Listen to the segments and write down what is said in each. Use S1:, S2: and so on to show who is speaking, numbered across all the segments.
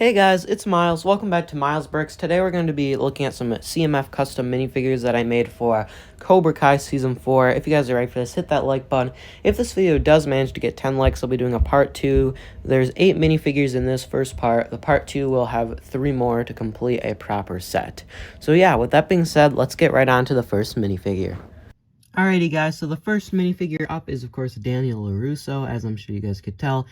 S1: Hey guys, it's Miles. Welcome back to Miles Bricks. Today we're going to be looking at some CMF custom minifigures that I made for Cobra Kai Season 4. If you guys are ready for this, hit that like button. If this video does manage to get 10 likes, I'll be doing a part 2. There's 8 minifigures in this first part. The part 2 will have 3 more to complete a proper set. So yeah, with that being said, let's get right on to the first minifigure. Alrighty guys, so the first minifigure up is of course Daniel LaRusso, as I'm sure you guys could tell.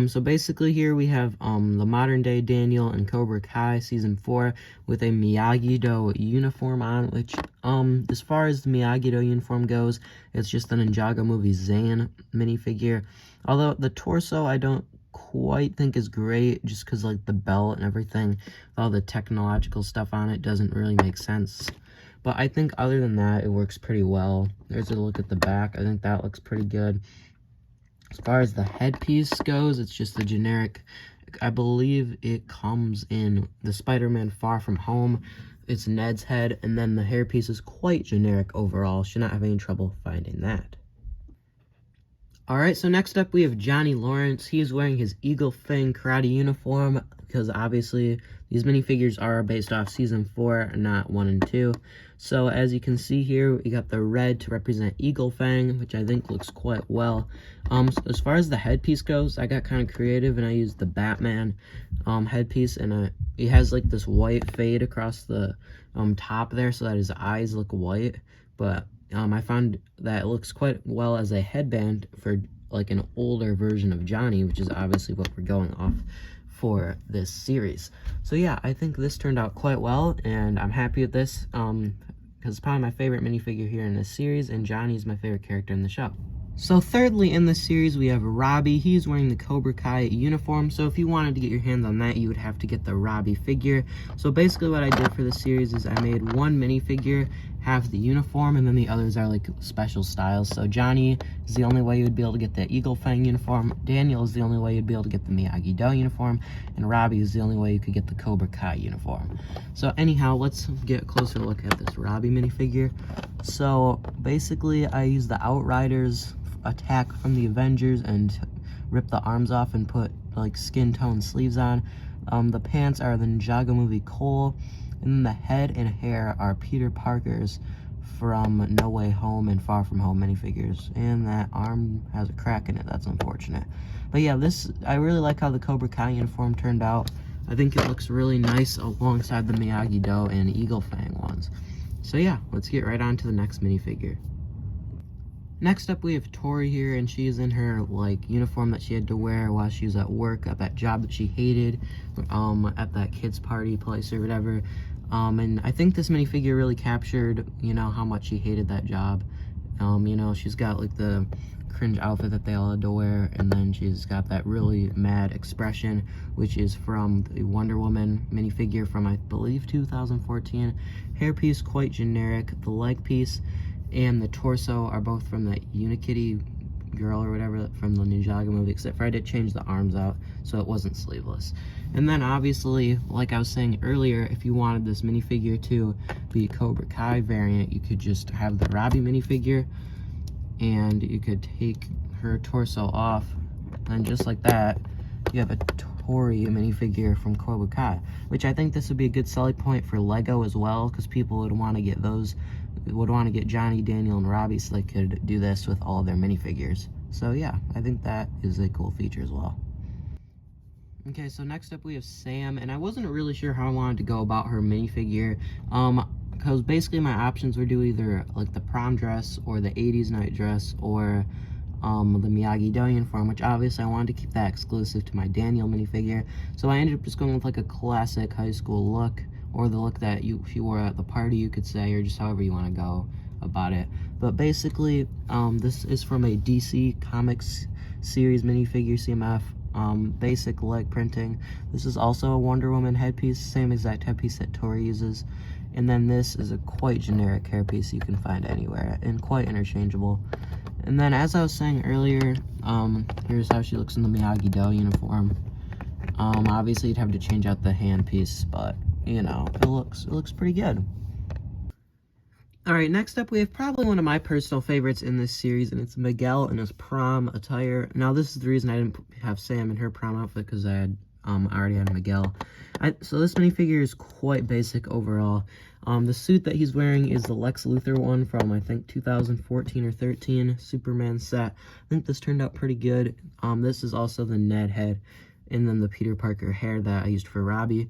S1: So basically here we have the modern day Daniel in Cobra Kai Season 4 with a Miyagi-Do uniform on, which as far as the Miyagi-Do uniform goes, it's just the Ninjago movie Zan minifigure. Although the torso I don't quite think is great, just because like the belt and everything, all the technological stuff on it doesn't really make sense. But I think other than that, it works pretty well. There's a look at the back. I think that looks pretty good. As far as the headpiece goes, it's just the generic. I believe it comes in the Spider-Man Far From Home. It's Ned's head, and then the hairpiece is quite generic overall. Should not have any trouble finding that. Alright, so next up we have Johnny Lawrence. He is wearing his Eagle Fang karate uniform, because obviously these minifigures are based off Season 4, not 1 and 2. So as you can see here, we got the red to represent Eagle Fang, which I think looks quite well. So as far as the headpiece goes, I got kind of creative and I used the Batman headpiece, and he has like this white fade across the top there so that his eyes look white, but I found that it looks quite well as a headband for like an older version of Johnny, which is obviously what we're going off for this series. So yeah, I think this turned out quite well, and I'm happy with this, because it's probably my favorite minifigure here in this series, and Johnny's my favorite character in the show. So thirdly in this series, we have Robby. He's wearing the Cobra Kai uniform, so if you wanted to get your hands on that, you would have to get the Robby figure. So basically what I did for this series is I made one minifigure, have the uniform, and then the others are like special styles. So Johnny is the only way you would be able to get the Eagle Fang uniform, Daniel is the only way you'd be able to get the Miyagi-Do uniform, and Robby is the only way you could get the Cobra Kai uniform. So anyhow, let's get a closer look at this Robby minifigure. So basically I used the Outriders attack from the Avengers and rip the arms off and put like skin tone sleeves on. The pants are the Ninjago movie Cole, and then the head and hair are Peter Parker's from No Way Home and Far From Home minifigures, and that arm has a crack in it. That's unfortunate. But yeah, I really like how the Cobra Kai uniform turned out. I think it looks really nice alongside the Miyagi-Do and Eagle Fang ones. So yeah, let's get right on to the next minifigure. Next up, we have Tori here, and she is in her like uniform that she had to wear while she was at work at that job that she hated, at that kids party place or whatever. And I think this minifigure really captured, how much she hated that job. She's got like the cringe outfit that they all had to wear, and then she's got that really mad expression, which is from the Wonder Woman minifigure from, I believe, 2014. Hairpiece quite generic. The leg piece and the torso are both from the Unikitty girl or whatever from the Ninjago movie, except for I did change the arms out so it wasn't sleeveless. And then obviously, like I was saying earlier, if you wanted this minifigure to be a Cobra Kai variant, you could just have the Robby minifigure, and you could take her torso off, and just like that, you have a Tori minifigure from Cobra Kai, which I think this would be a good selling point for Lego as well, because people would want to get Johnny, Daniel, and Robby so they could do this with all of their minifigures. So yeah, I think that is a cool feature as well. Okay, so next up we have Sam, and I wasn't really sure how I wanted to go about her minifigure, because basically my options were do either like the prom dress or the 80s night dress or the Miyagi-Do uniform, which obviously I wanted to keep that exclusive to my Daniel minifigure. So I ended up just going with like a classic high school look, or the look that if you were at the party, you could say, or just however you want to go about it. But basically, this is from a DC Comics series minifigure CMF, basic leg printing. This is also a Wonder Woman headpiece, same exact headpiece that Tori uses. And then this is a quite generic hairpiece you can find anywhere, and quite interchangeable. And then, as I was saying earlier, here's how she looks in the Miyagi-Do uniform. Obviously you'd have to change out the hand piece, but it looks pretty good. Alright, next up we have probably one of my personal favorites in this series, and it's Miguel in his prom attire. Now this is the reason I didn't have Sam in her prom outfit, because I had I already had Miguel. So this minifigure is quite basic overall. The suit that he's wearing is the Lex Luthor one from, I think, 2014 or 13 Superman set. I think this turned out pretty good. This is also the Ned head, and then the Peter Parker hair that I used for Robby.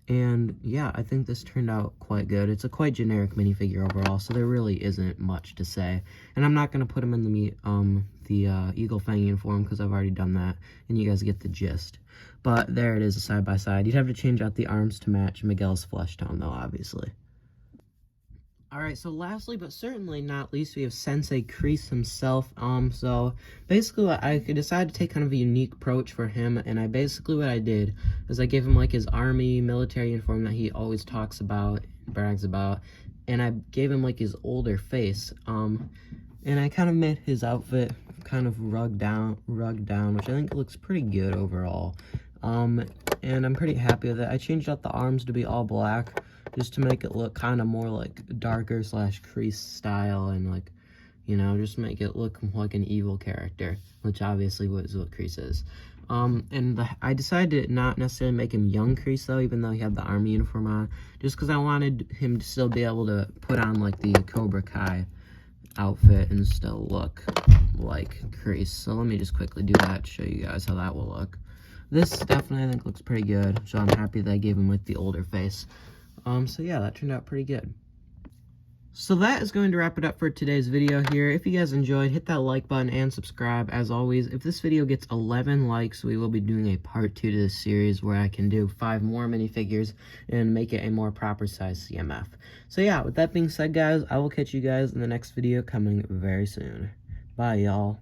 S1: And yeah, I think this turned out quite good. It's a quite generic minifigure overall, so there really isn't much to say. And I'm not going to put him in the Eagle Fang uniform because I've already done that, and you guys get the gist. But there it is, side by side. You'd have to change out the arms to match Miguel's flesh tone, though, obviously. Alright, so lastly, but certainly not least, we have Sensei Kreese himself. So basically I decided to take kind of a unique approach for him, and what I did is I gave him like his army military uniform that he always talks about, brags about, and I gave him like his older face. And I kind of made his outfit kind of rugged down, which I think looks pretty good overall. And I'm pretty happy with it. I changed out the arms to be all black, just to make it look kind of more like darker / Kreese style, and like, you know, just make it look like an evil character, which obviously is what Kreese is. I decided to not necessarily make him young Kreese though, even though he had the army uniform on, just because I wanted him to still be able to put on like the Cobra Kai outfit and still look like Kreese. So let me just quickly do that to show you guys how that will look. This definitely I think looks pretty good, so I'm happy that I gave him like the older face. So yeah, that turned out pretty good. So that is going to wrap it up for today's video here. If you guys enjoyed, hit that like button and subscribe. As always, if this video gets 11 likes, we will be doing a part 2 to this series where I can do 5 more minifigures and make it a more proper size CMF. So yeah, with that being said, guys, I will catch you guys in the next video coming very soon. Bye, y'all.